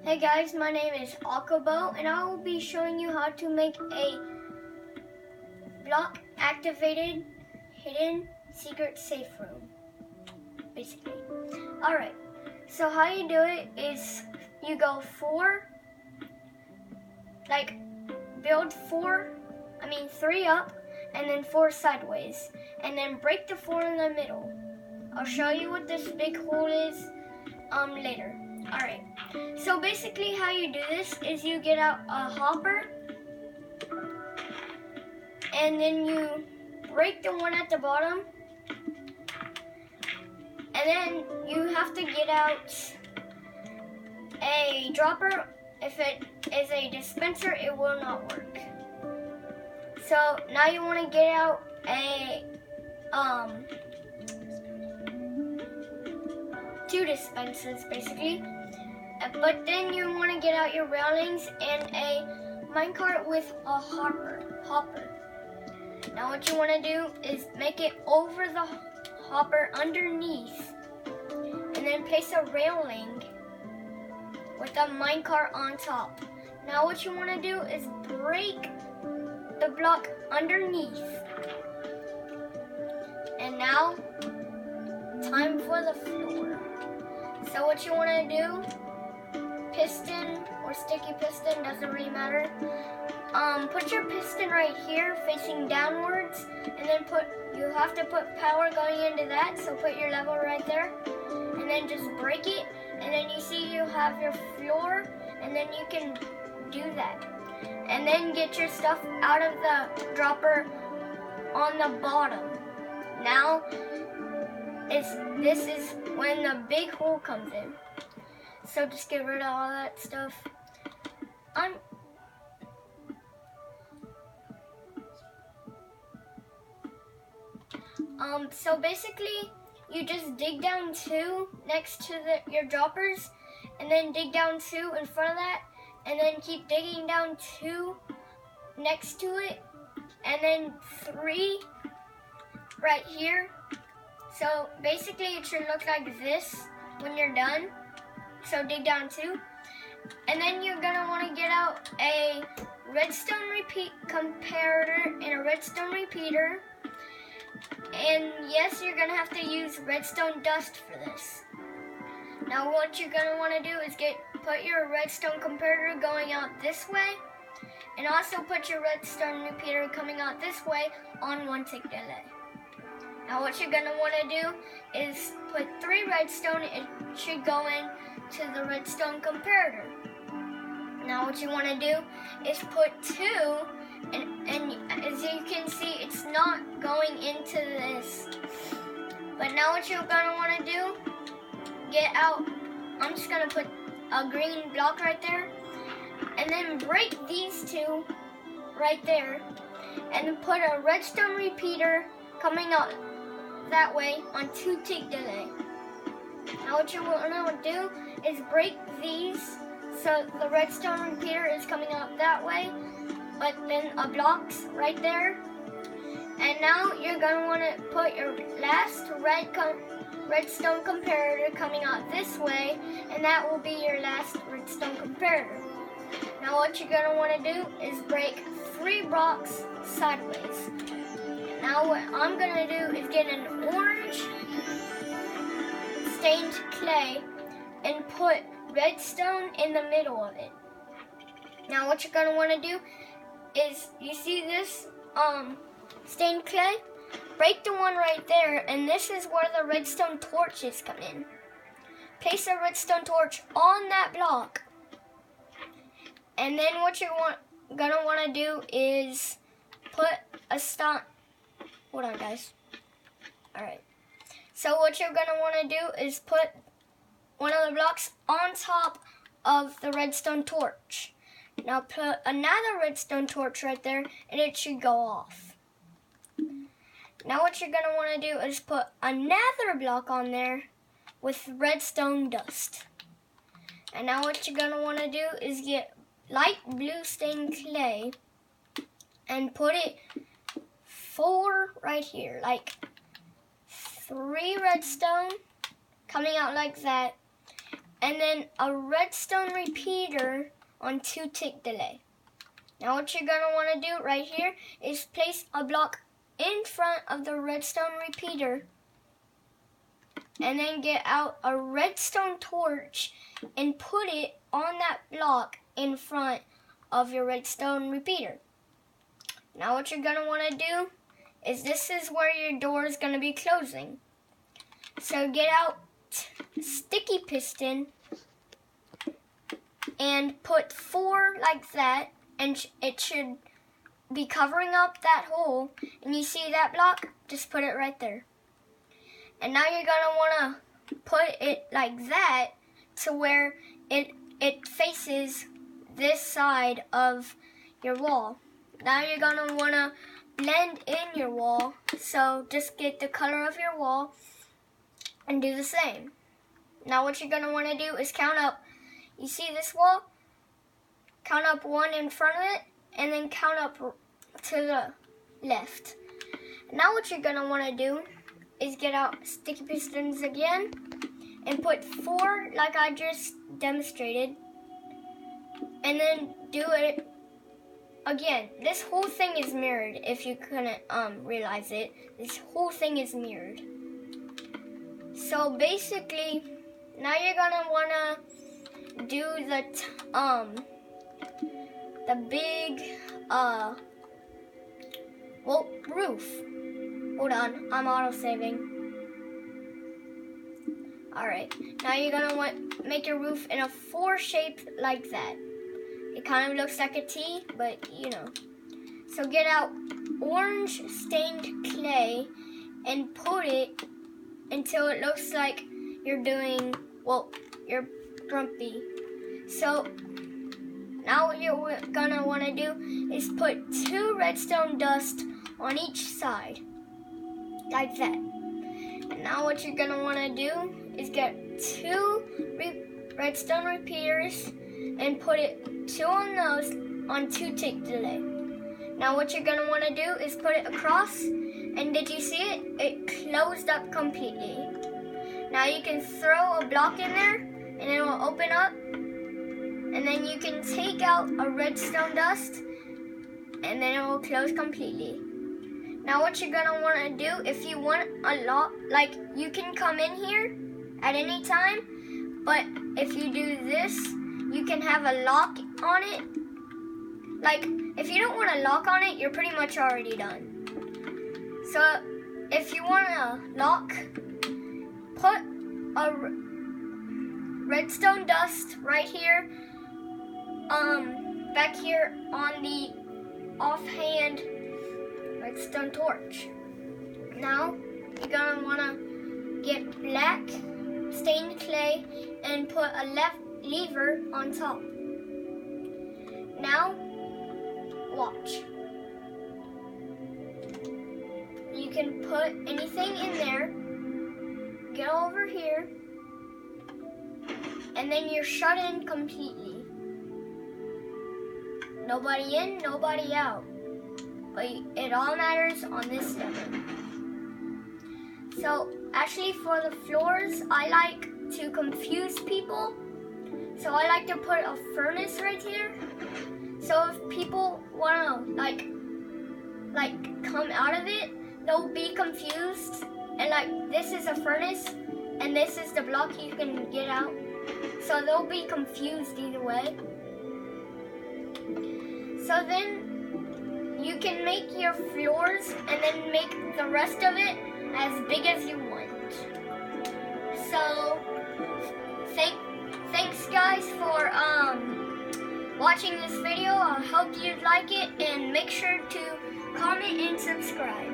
Hey guys, my name is Akabo and I will be showing you how to make a block activated hidden secret safe room, basically. Alright, so how you do it is you go build three up and then four sideways and then break the four in the middle. I'll show you what this big hole is later. Alright, so basically how you do this is you get out a hopper and then you break the one at the bottom and then you have to get out a dropper. If it is a dispenser, it will not work. So now you want to get out a two dispensers basically, but then you want to get out your railings and a minecart with a hopper. Now what you want to do is make it over the hopper underneath and then place a railing with a minecart on top. Now what you want to do is break the block underneath. And now, time for the floor. So what you want to do, piston or sticky piston, doesn't really matter. Put your piston right here facing downwards and then you have to put power going into that, so put your level right there and then just break it and then you see you have your floor and then you can do that. And then get your stuff out of the dropper on the bottom. Now, this is when the big hole comes in. So just get rid of all that stuff. So basically, you just dig down two next to your droppers, and then dig down two in front of that, and then keep digging down two next to it, and then three right here. So basically it should look like this when you're done. So dig down two, and then you're gonna want to get out a redstone comparator and a redstone repeater. And yes, you're gonna have to use redstone dust for this. Now what you're gonna want to do is put your redstone comparator going out this way, and also put your redstone repeater coming out this way on 1 tick delay. Now what you're gonna want to do is put 3 redstone. It should go into the redstone comparator. Now what you want to do is put 2, and as you can see, it's not going into this. But now what you're gonna want to do, get out. I'm just gonna put a green block right there, and then break these 2 right there, and then put a redstone repeater coming out that way on 2 tick delay. Now what you want to do is break these so the redstone repeater is coming out that way, but then a block's right there. And now you're going to want to put your last redstone comparator coming out this way, and that will be your last redstone comparator. Now what you're going to want to do is break 3 blocks sideways. Now what I'm going to do is get an orange stained clay and put redstone in the middle of it. Now what you're going to want to do is, you see this stained clay? Break the one right there, and this is where the redstone torches come in. Place a redstone torch on that block. And then what you're gonna want to do is put a hold on guys. Alright. So what you're gonna want to do is put one of the blocks on top of the redstone torch. Now put another redstone torch right there, and it should go off. Now what you're going to want to do is put another block on there with redstone dust. And now what you're going to want to do is get light blue stained clay and put it 4 right here, like 3 redstone coming out like that, and then a redstone repeater on 2 tick delay. Now what you're gonna wanna do right here is place a block in front of the redstone repeater, and then get out a redstone torch and put it on that block in front of your redstone repeater. Now what you're gonna wanna do is this is where your door is gonna be closing. So get out sticky piston and put 4 like that, and it should be covering up that hole. And you see that block? Just put it right there. And now you're gonna wanna put it like that to where it faces this side of your wall. Now you're gonna wanna blend in your wall. So just get the color of your wall and do the same. Now what you're gonna wanna do is count up. You see this wall? Count up 1 in front of it, and then count up to the left. Now what you're gonna wanna do is get out sticky pistons again and put 4 like I just demonstrated, and then do it again. This whole thing is mirrored. If you couldn't realize it, this whole thing is mirrored. So basically, now you're gonna wanna do the big roof. Hold on, I'm auto-saving. Alright, now you're gonna make your roof in a 4 shape like that. It kind of looks like a T, but you know. So get out orange stained clay and put it until it looks like you're doing, you're grumpy. So now what you're gonna wanna do is put 2 redstone dust on each side, like that. And now what you're gonna wanna do is get 2 redstone repeaters and put 2 on those on 2 tick delay. Now what you're gonna wanna do is put it across, and did you see it? It closed up completely. Now you can throw a block in there and it will open up, and then you can take out a redstone dust and then it will close completely. Now what you're gonna wanna do, if you want a lock, like you can come in here at any time, but if you do this, you can have a lock on it. Like if you don't want a lock on it, you're pretty much already done. So if you want a lock, put a redstone dust right here, back here on the offhand redstone torch. Now you're gonna wanna get black stained clay and put a lever on top. Now watch. You can put anything in there, get over here, and then you're shut in completely. Nobody in, nobody out. But it all matters on this level. So actually for the floors, I like to confuse people. So I like to put a furnace right here. So if people wanna like come out of it, they'll be confused. And like this is a furnace and this is the block you can get out. So they'll be confused either way. So then you can make your floors and then make the rest of it as big as you want. So thanks guys for watching this video. I hope you like it, and make sure to comment and subscribe.